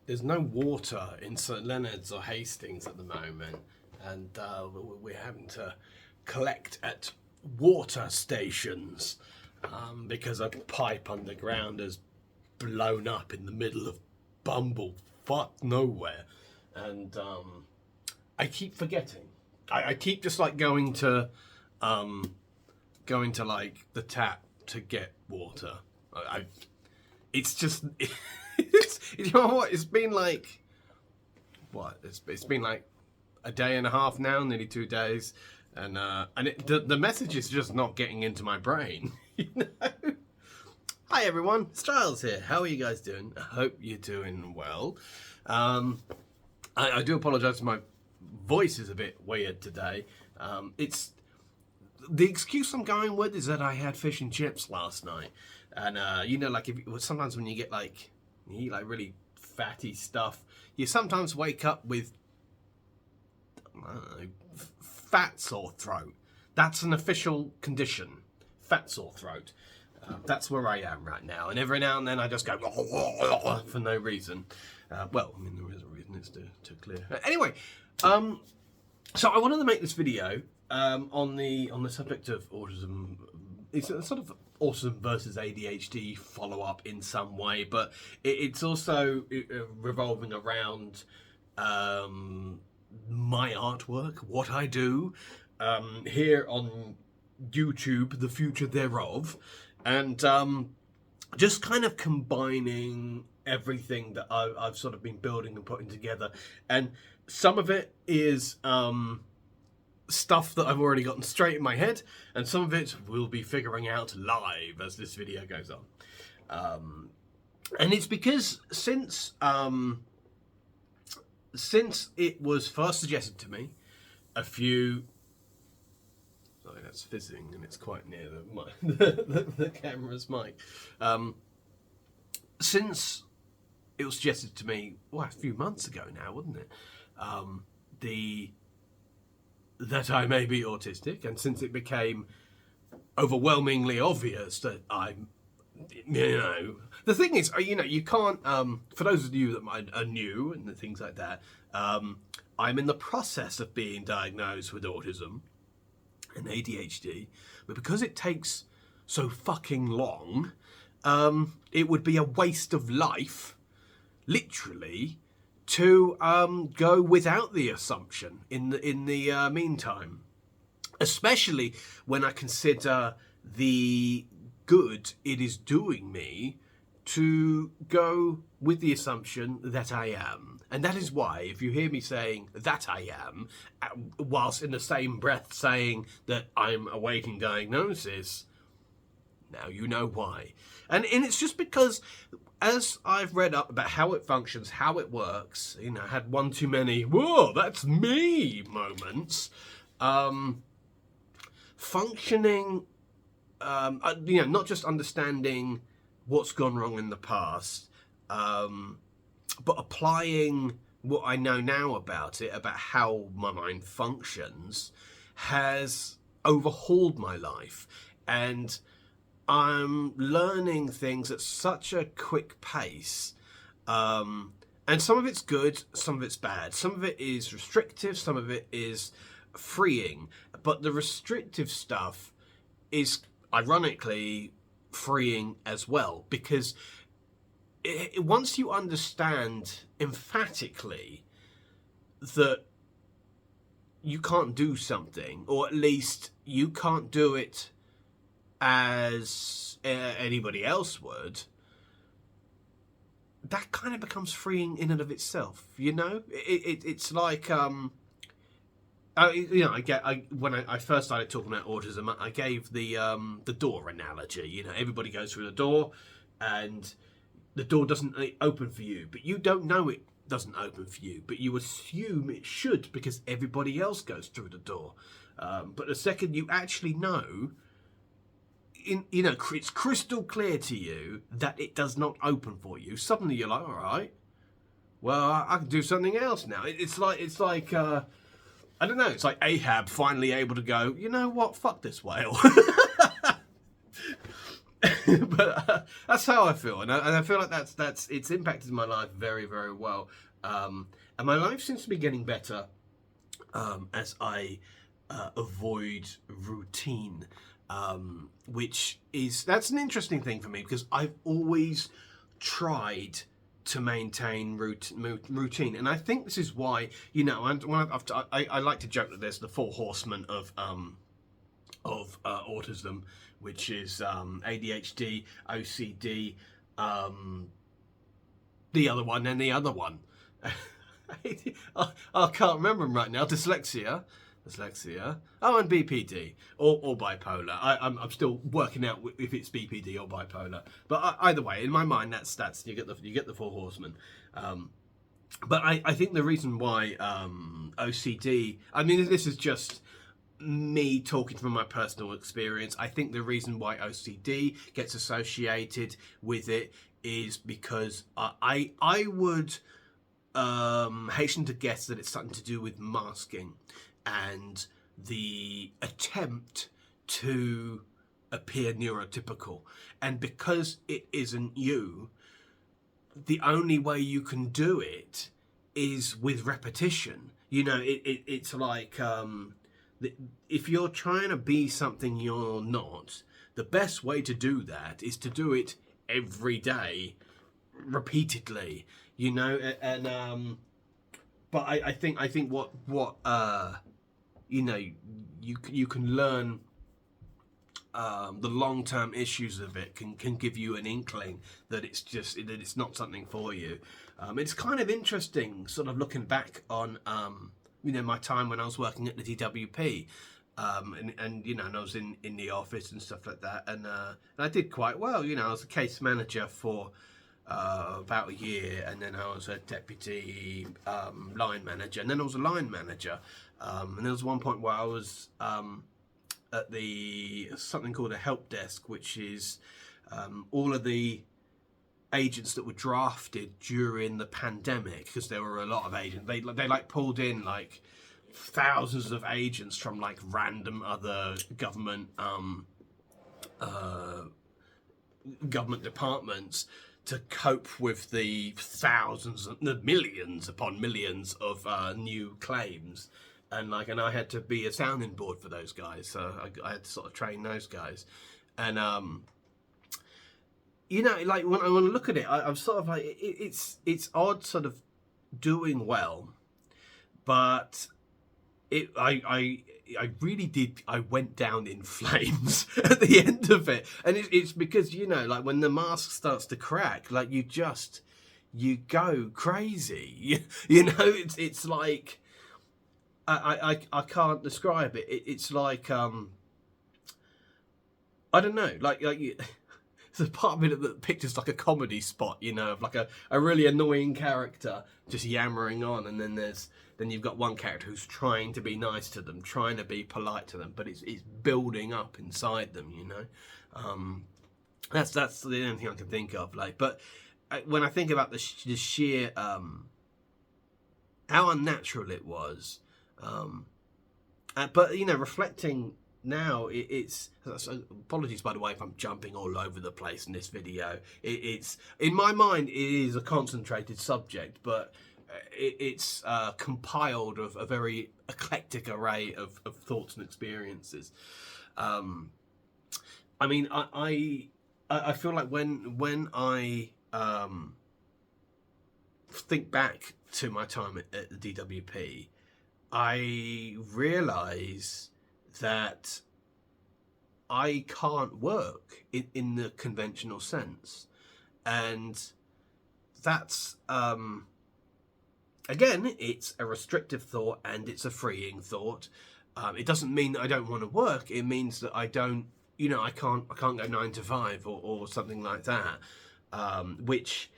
there's no water in St Leonard's or Hastings at the moment, and we're having to collect at water stations because a pipe underground has blown up in the middle of bumblefuck nowhere, and I keep forgetting. I keep just like going to like the tap to get water. It's just you know what? It's been like it's been like a day and a half now, nearly 2 days, and the message is just not getting into my brain. You know. Hi everyone, it's Giles here. How are you guys doing? I hope you're doing well. I do apologise for my voice is a bit weird today. It's the excuse I'm going with is that I had fish and chips last night, and you know, like sometimes when you get like you eat like really fatty stuff, you sometimes wake up with I don't know, fat sore throat. That's an official condition, fat sore throat. That's where I am right now, and every now and then I just go for no reason. Well, I mean there is a reason. It's to clear. Anyway, so I wanted to make this video on the subject of autism. It's a sort of autism versus ADHD follow-up in some way, but it's also revolving around my artwork, what I do here on YouTube, the future thereof, and just kind of combining everything that I've sort of been building and putting together. And some of it is stuff that I've already gotten straight in my head, and some of it we'll be figuring out live as this video goes on. And it's because since it was first suggested to me a few... Sorry, that's fizzing and it's quite near the camera's mic. Since it was suggested to me, a few months ago now, wasn't it? That I may be autistic, and since it became overwhelmingly obvious that I'm, you know, the thing is, you know, you can't, for those of you that are new and things like that, I'm in the process of being diagnosed with autism and ADHD, but because it takes so fucking long, it would be a waste of life, literally, to go without the assumption in the meantime, especially when I consider the good it is doing me to go with the assumption that I am. And that is why, if you hear me saying that I am, whilst in the same breath saying that I'm awaiting diagnosis, now you know why. And it's just because, as I've read up about how it functions, how it works, you know, I had one too many, whoa, that's me moments. Functioning, you know, not just understanding what's gone wrong in the past, but applying what I know now about it, about how my mind functions, has overhauled my life. And I'm learning things at such a quick pace, and some of it's good, some of it's bad. Some of it is restrictive, some of it is freeing, but the restrictive stuff is ironically freeing as well, because once you understand emphatically that you can't do something, or at least you can't do it as anybody else would, that kind of becomes freeing in and of itself, you know? It's like, you know, when I first started talking about autism, I gave the door analogy. You know, everybody goes through the door, and the door doesn't open for you, but you don't know it doesn't open for you, but you assume it should because everybody else goes through the door. But the second you actually know, you know, it's crystal clear to you that it does not open for you, suddenly you're like, all right, well, I can do something else now. It's like I don't know, it's like Ahab finally able to go, you know what, fuck this whale. That's how I feel, and I feel like that's it's impacted my life very, very well. And my life seems to be getting better as I avoid routine, that's an interesting thing for me because I've always tried to maintain routine, and I think this is why, you know, I like to joke that there's the four horsemen of autism, which is ADHD, OCD, the other one, and the other one. I can't remember them right now. Dyslexia. Oh, and BPD or bipolar. I'm still working out if it's BPD or bipolar. But either way, in my mind, that's you get the four horsemen. But I think the reason why OCD. I mean, this is just me talking from my personal experience. I think the reason why OCD gets associated with it is because I would hasten to guess that it's something to do with masking and the attempt to appear neurotypical. And because it isn't you, the only way you can do it is with repetition. You know, it's like if you're trying to be something you're not, the best way to do that is to do it every day, repeatedly. You know, and but I think what you know, you can learn the long-term issues of it can give you an inkling that it's not something for you. It's kind of interesting, sort of looking back on you know, my time when I was working at the DWP, and you know, and I was in the office and stuff like that, and I did quite well. You know, I was a case manager for about a year, and then I was a deputy line manager, and then I was a line manager, and there was one point where I was at the something called a help desk, which is all of the agents that were drafted during the pandemic, because there were a lot of agents. They like pulled in like thousands of agents from like random other government departments to cope with the thousands, the millions upon millions of new claims, and I had to be a sounding board for those guys, so I had to sort of train those guys, and you know, like when I look at it, I'm sort of like it's odd, sort of doing well, but I really did. I went down in flames at the end of it, and it's because, you know, like when the mask starts to crack, like you go crazy. You know, it's like I can't describe it. It's like I don't know, like there's a part of it that pictures like a comedy spot, you know, of like a really annoying character just yammering on, and then you've got one character who's trying to be nice to them, trying to be polite to them, but it's building up inside them, you know. That's the only thing I can think of. Like, but when I think about the sheer how unnatural it was, but you know, reflecting now, it's apologies by the way if I'm jumping all over the place in this video. It's in my mind it is a concentrated subject, but it's compiled of a very eclectic array of thoughts and experiences. I mean, I feel like when I think back to my time at the DWP, I realise that I can't work in the conventional sense, and that's again, it's a restrictive thought and it's a freeing thought. It doesn't mean that I don't want to work. It means that I don't, you know, I can't go 9 to 5 or something like that, which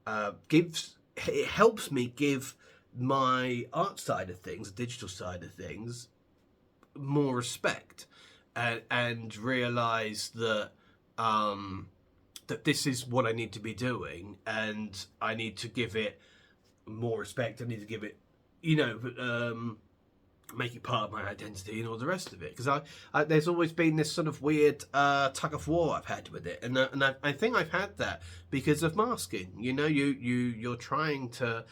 it helps me give my art side of things, the digital side of things, more respect, and realize that that this is what I need to be doing, and I need to give it more respect. I need to give it, you know, make it part of my identity and all the rest of it. Because there's always been this sort of weird tug of war I've had with it, and I think I've had that because of masking. You know, you're trying to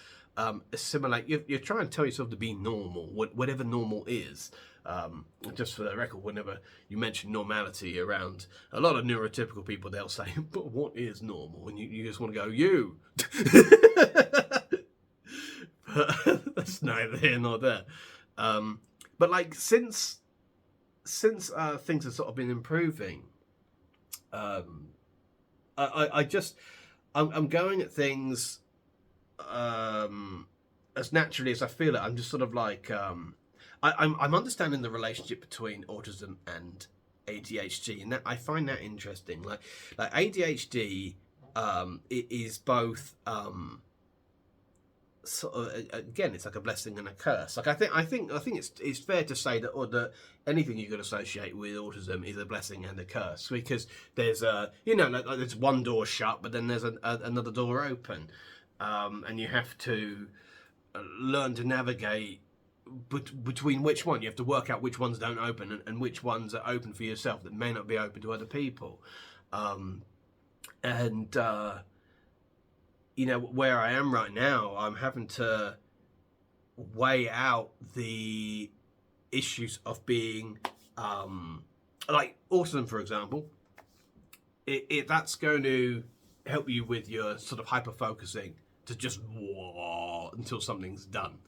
assimilate. You're trying to tell yourself to be normal, whatever normal is. Just for the record, whenever you mention normality around a lot of neurotypical people, they'll say, "But what is normal?" And you just want to go, "You." But that's neither here nor there. But like since things have sort of been improving, I'm going at things as naturally as I feel it. I'm just sort of like I'm understanding the relationship between autism and ADHD, and that I find that interesting. Like ADHD, it is both. Sort of, again, it's like a blessing and a curse. Like I think it's fair to say that anything you could associate with autism is a blessing and a curse, because there's like there's one door shut, but then there's another door open, and you have to learn to navigate between which one. You have to work out which ones don't open and which ones are open for yourself that may not be open to other people, and. Where I am right now, I'm having to weigh out the issues of being, like autism, for example. If that's going to help you with your sort of hyper-focusing to just until something's done.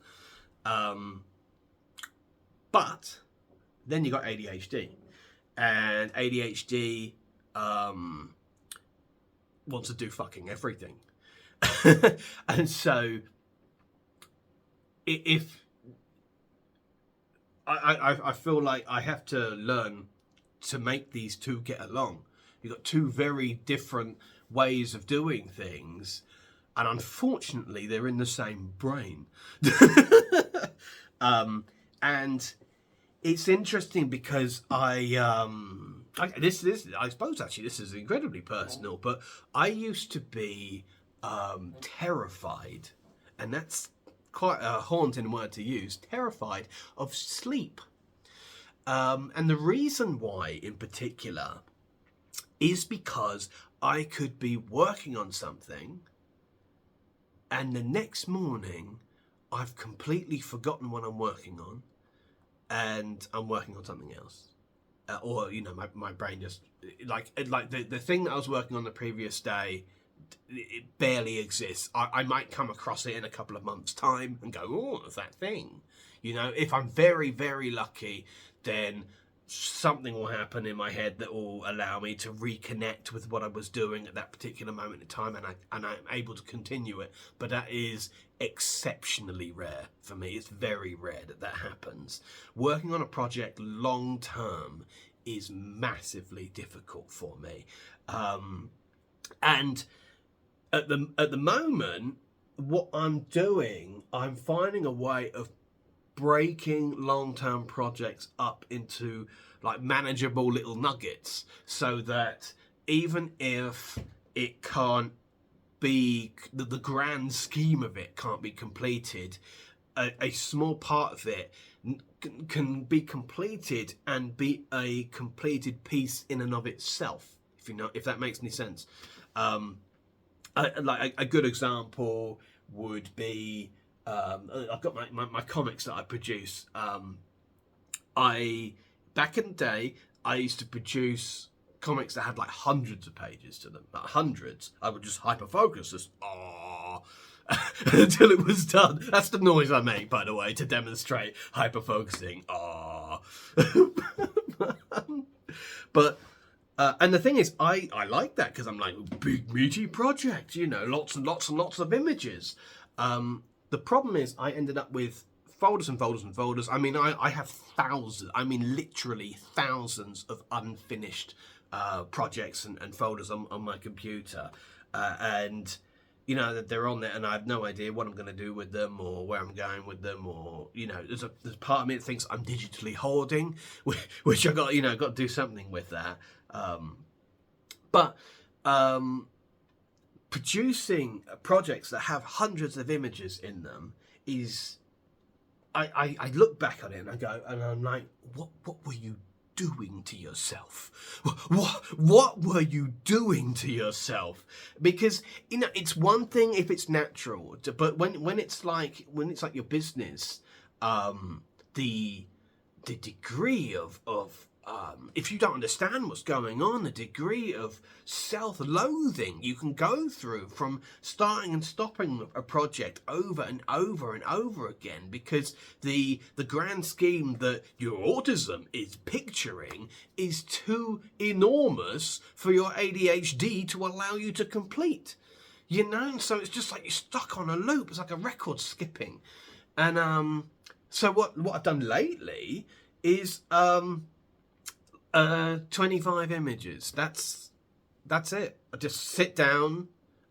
But then you got ADHD. And ADHD wants to do fucking everything. And so if I feel like I have to learn to make these two get along. You've got two very different ways of doing things, and unfortunately they're in the same brain. And it's interesting because I suppose actually this is incredibly personal, but I used to be terrified, and that's quite a haunting word to use, terrified of sleep. And the reason why in particular is because I could be working on something and the next morning I've completely forgotten what I'm working on and I'm working on something else. Or, my brain just, like the thing that I was working on the previous day, it barely exists. I might come across it in a couple of months' time and go, oh, it's that thing. If I'm very, very lucky, then something will happen in my head that will allow me to reconnect with what I was doing at that particular moment in time, and I'm able to continue it. But that is exceptionally rare for me. It's very rare that happens. Working on a project long term is massively difficult for me. And at the moment, what I'm doing, I'm finding a way of breaking long-term projects up into like manageable little nuggets, so that even if it can't be, the grand scheme of it can't be completed, a small part of it can be completed and be a completed piece in and of itself, if that makes any sense. Like a good example would be, I've got my comics that I produce. Back in the day, I used to produce comics that had like hundreds of pages to them, like hundreds. I would just hyper-focus, just until it was done. That's the noise I make, by the way, to demonstrate hyper-focusing. But and the thing is, I like that because I'm like, big meaty project, lots and lots and lots of images. The problem is I ended up with folders and folders and folders. I mean, I have thousands, literally thousands of unfinished projects and folders on my computer. And, they're on there and I have no idea what I'm going to do with them or where I'm going with them, or, there's part of me that thinks I'm digitally hoarding, which I got to do something with that. But producing projects that have hundreds of images in them is I look back on it and I go, and I'm like, what were you doing to yourself? What were you doing to yourself? Because, you know, it's one thing if it's natural, but when it's like your business, the degree of if you don't understand what's going on, the degree of self-loathing you can go through from starting and stopping a project over and over and over again, because the grand scheme that your autism is picturing is too enormous for your ADHD to allow you to complete. You know, so it's just like you're stuck on a loop. It's like a record skipping. And so what I've done lately is 25 images. That's it. I just sit down,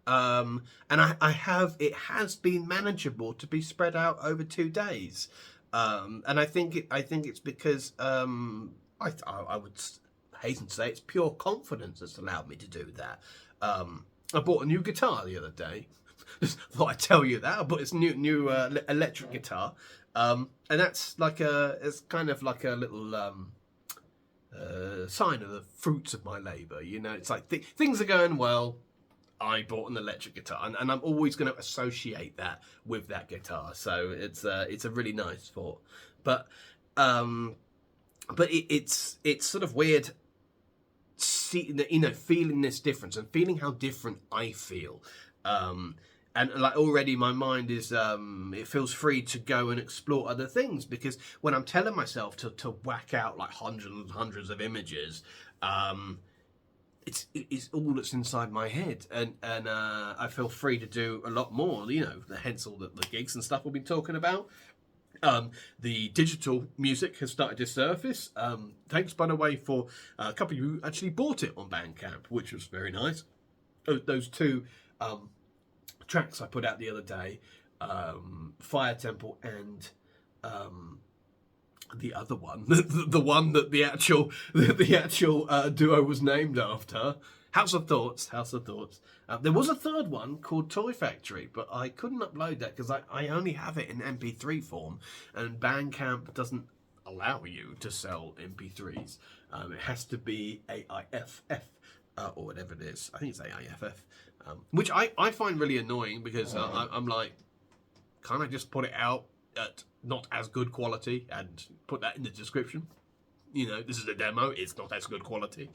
and it has been manageable to be spread out over 2 days, and I think it's because I would hasten to say it's pure confidence that's allowed me to do that. I bought a new guitar the other day. Just thought I'd tell you that. I bought this new electric guitar, and that's like it's kind of like a little sign of the fruits of my labour. You know, it's like things are going well. I bought an electric guitar, and I'm always going to associate that with that guitar. So it's a really nice thought. But it's sort of weird, feeling this difference and feeling how different I feel. And like already my mind is, it feels free to go and explore other things, because when I'm telling myself to whack out like hundreds and hundreds of images, it's all that's inside my head, and I feel free to do a lot more, you know, hence all the gigs and stuff we've been talking about. The digital music has started to surface. Thanks, by the way, for a couple of you who actually bought it on Bandcamp, which was very nice. Those two tracks I put out the other day, Fire Temple and the other one, the one that the actual duo was named after, House of Thoughts. There was a third one called Toy Factory, but I couldn't upload that because I only have it in MP3 form, and Bandcamp doesn't allow you to sell MP3s. It has to be AIFF or whatever it is. I think it's AIFF. Which I find really annoying, because I'm like, can't I just put it out at not as good quality and put that in the description? You know, this is a demo, it's not as good quality.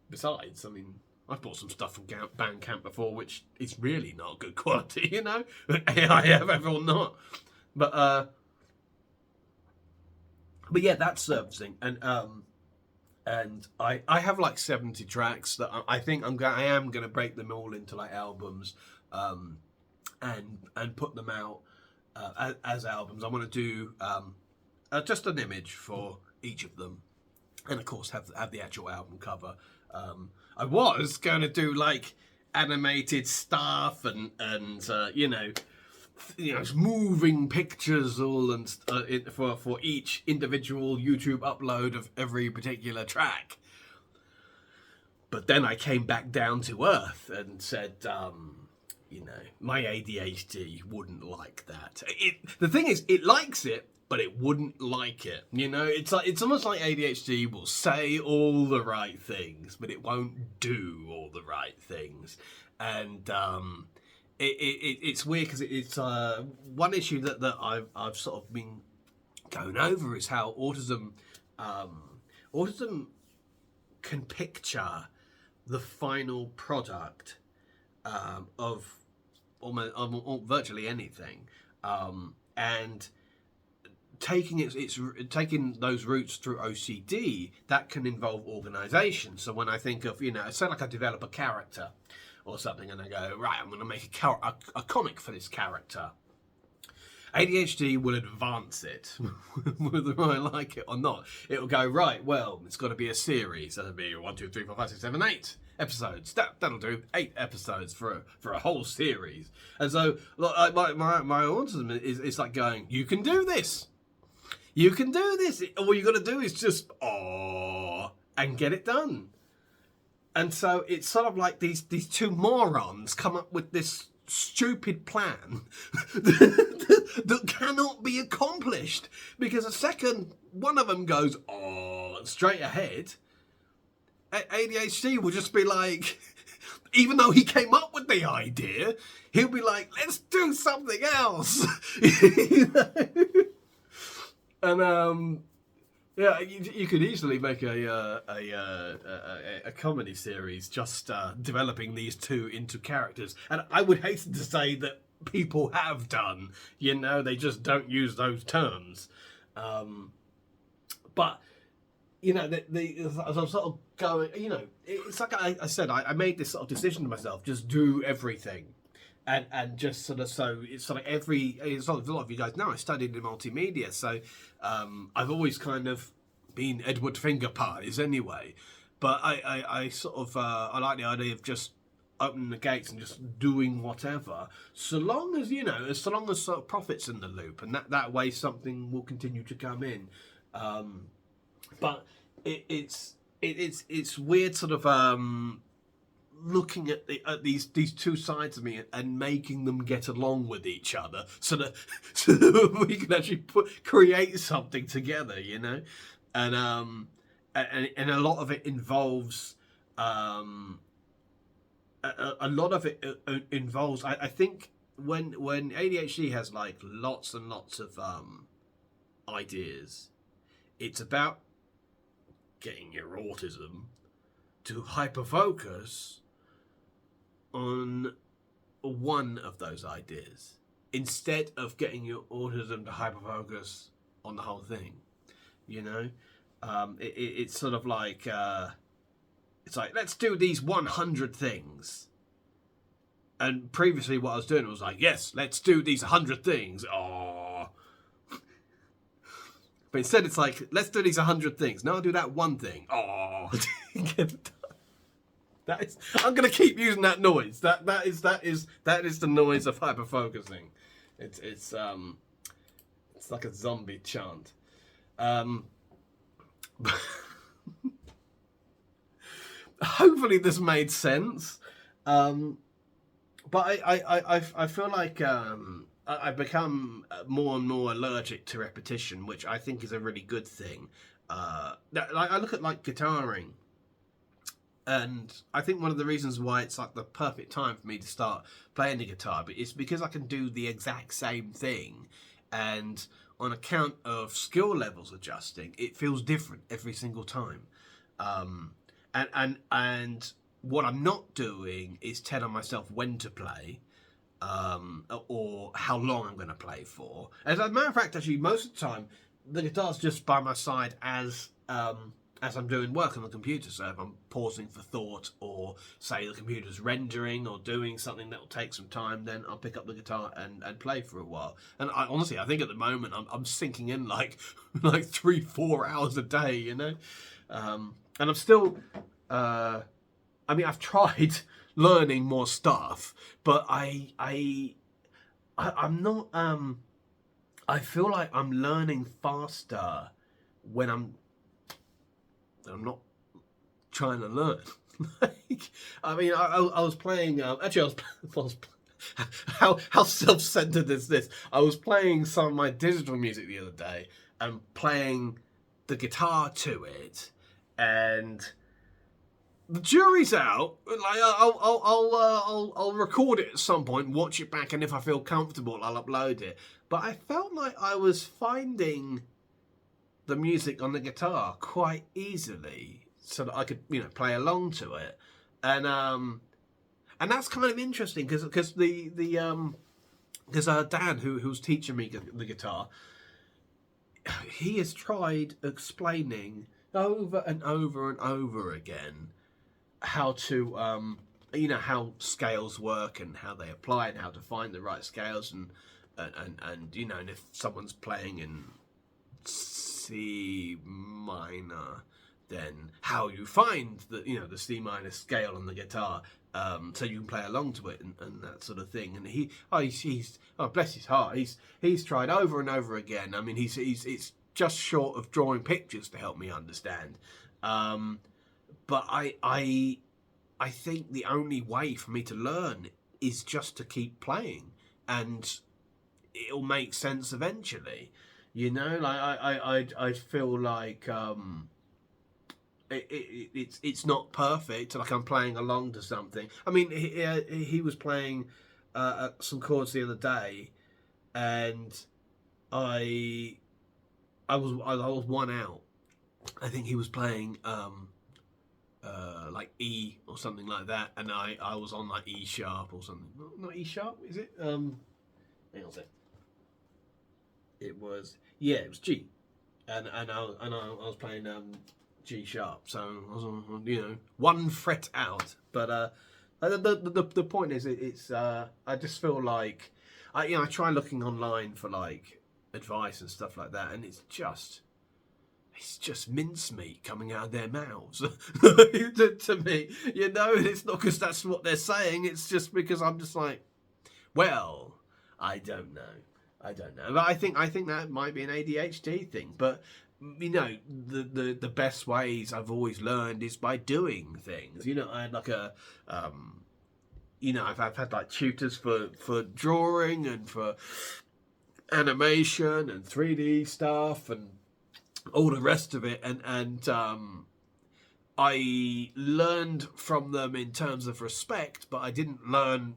Besides, I mean, I've bought some stuff from Bandcamp before, which is really not good quality, you know? AIFF or not. But yeah, that's servicing. And I have like 70 tracks that I think I am going to break them all into like albums, and put them out as albums. I want to do just an image for each of them, and of course have the actual album cover. I was going to do like animated stuff and you know, moving pictures all and for each individual YouTube upload of every particular track. But then I came back down to earth and said, you know, my ADHD wouldn't like that. The thing is, it likes it, but it wouldn't like it. You know, it's almost like ADHD will say all the right things, but it won't do all the right things. And it's weird, because it's one issue that I've sort of been going over is how autism can picture the final product of almost virtually anything, and taking those routes through OCD, that can involve organisation. So when I think of, you know, say like I develop a character or something, and I go, right, I'm going to make a comic for this character. ADHD will advance it, whether I like it or not. It'll go, right, well, it's got to be a series. That'll be 1, 2, 3, 4, 5, 6, 7, 8 episodes. That'll do 8 episodes for a whole series. And so, like, my autism is like going, you can do this. You can do this. All you got to do is just and get it done. And so it's sort of like these two morons come up with this stupid plan that cannot be accomplished. accomplished, because the second one of them goes, oh, straight ahead, ADHD will just be like, even though he came up with the idea, he'll be like, let's do something else. You know? And yeah, you could easily make a comedy series just developing these two into characters, and I would hasten to say that people have done. You know, they just don't use those terms. But you know, as I'm sort of going, you know, it's like I said, I made this sort of decision to myself: just do everything. And just sort of, so it's sort of it's sort of, a lot of you guys know I studied in multimedia, so I've always kind of been Edward Finger Pies anyway. But I sort of I like the idea of just opening the gates and just doing whatever, so long as, you know, so long as sort of profits in the loop, and that way something will continue to come in. But it's weird, sort of looking at these two sides of me and making them get along with each other, so that we can actually create something together, you know. And a lot of it involves a lot of it involves, I think, when ADHD has like lots and lots of ideas, it's about getting your autism to hyperfocus on one of those ideas instead of getting your autism to hyperfocus on the whole thing. You know, it's sort of like it's like, let's do these 100 things. And previously, what I was doing was like, yes, let's do these 100 things. Oh, but instead, it's like, let's do these 100 things. Now I'll do that one thing. Oh, get it done. I'm gonna keep using that noise. That is the noise of hyperfocusing. It's like a zombie chant. Hopefully this made sense. But I feel like I've become more and more allergic to repetition, which I think is a really good thing. I look at like guitaring. And I think one of the reasons why it's like the perfect time for me to start playing the guitar, but it's because I can do the exact same thing, and on account of skill levels adjusting, it feels different every single time. And what I'm not doing is telling myself when to play, or how long I'm going to play for. As a matter of fact, actually, most of the time, the guitar's just by my side as I'm doing work on the computer. So if I'm pausing for thought, or say the computer's rendering or doing something that will take some time, then I'll pick up the guitar and play for a while. And honestly, I think at the moment I'm sinking in like 3-4 hours a day, you know. And I'm still, I mean, I've tried learning more stuff, but I'm not, I feel like I'm learning faster when I'm not trying to learn. Like, I mean, I was playing, actually I was how self-centered is this? I was playing some of my digital music the other day and playing the guitar to it, and the jury's out. Like, I'll record it at some point, watch it back, and if I feel comfortable, I'll upload it. But I felt like I was finding the music on the guitar quite easily, so that I could, you know, play along to it, and that's kind of interesting because Dan, who's teaching me the guitar, he has tried explaining over and over and over again how to you know, how scales work and how they apply and how to find the right scales, and you know, and if someone's playing in C minor, then how you find the, you know, the C minor scale on the guitar, so you can play along to it, and that sort of thing. And he's bless his heart, he's tried over and over again. I mean, he's it's just short of drawing pictures to help me understand. But I think the only way for me to learn is just to keep playing, and it'll make sense eventually. You know, like I feel like it's not perfect. Like I'm playing along to something. I mean, he was playing some chords the other day, and I was one out. I think he was playing like E or something like that, and I was on like E sharp or something. Not E sharp, is it? Hang on a sec. It was it was G, and I was playing G sharp, so I was on, one fret out. But the point is, it's I just feel like I try looking online for like advice and stuff like that, and it's just mincemeat coming out of their mouths to me, and it's not because that's what they're saying. It's just because I'm just like, well, I don't know, but I think that might be an ADHD thing. But the best ways I've always learned is by doing things. I had like a I've had like tutors for drawing and for animation and 3D stuff and all the rest of it, and I learned from them in terms of respect, but I didn't learn,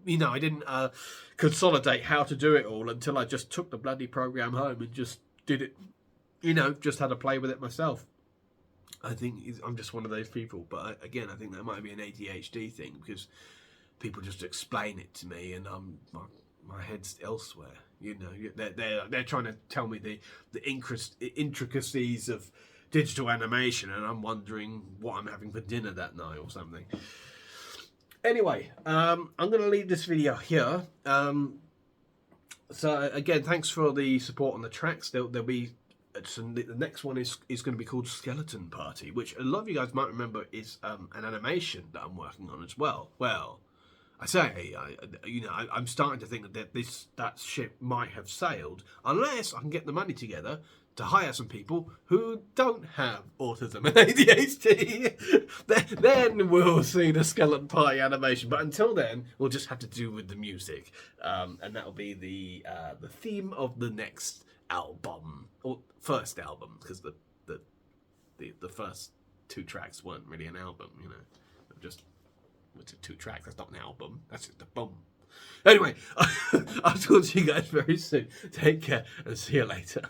I didn't consolidate how to do it all until I just took the bloody program home and just did it, just had to play with it myself. I think I'm just one of those people, but again, I think that might be an ADHD thing, because people just explain it to me and my head's elsewhere. They're trying to tell me the intricacies of digital animation, and I'm wondering what I'm having for dinner that night or something. Anyway, I'm going to leave this video here. So again, thanks for the support on the tracks. There'll be the next one is going to be called Skeleton Party, which a lot of you guys might remember is an animation that I'm working on as well. Well, I say, I'm starting to think that ship might have sailed, unless I can get the money together to hire some people who don't have autism and ADHD. Then we'll see the Skeleton Party animation. But until then, we'll just have to do with the music, and that'll be the theme of the next album, or first album, because the first 2 tracks weren't really an album. Just. It's 2 tracks, that's not an album, that's just a boom. Anyway, I'll talk to you guys very soon. Take care and see you later.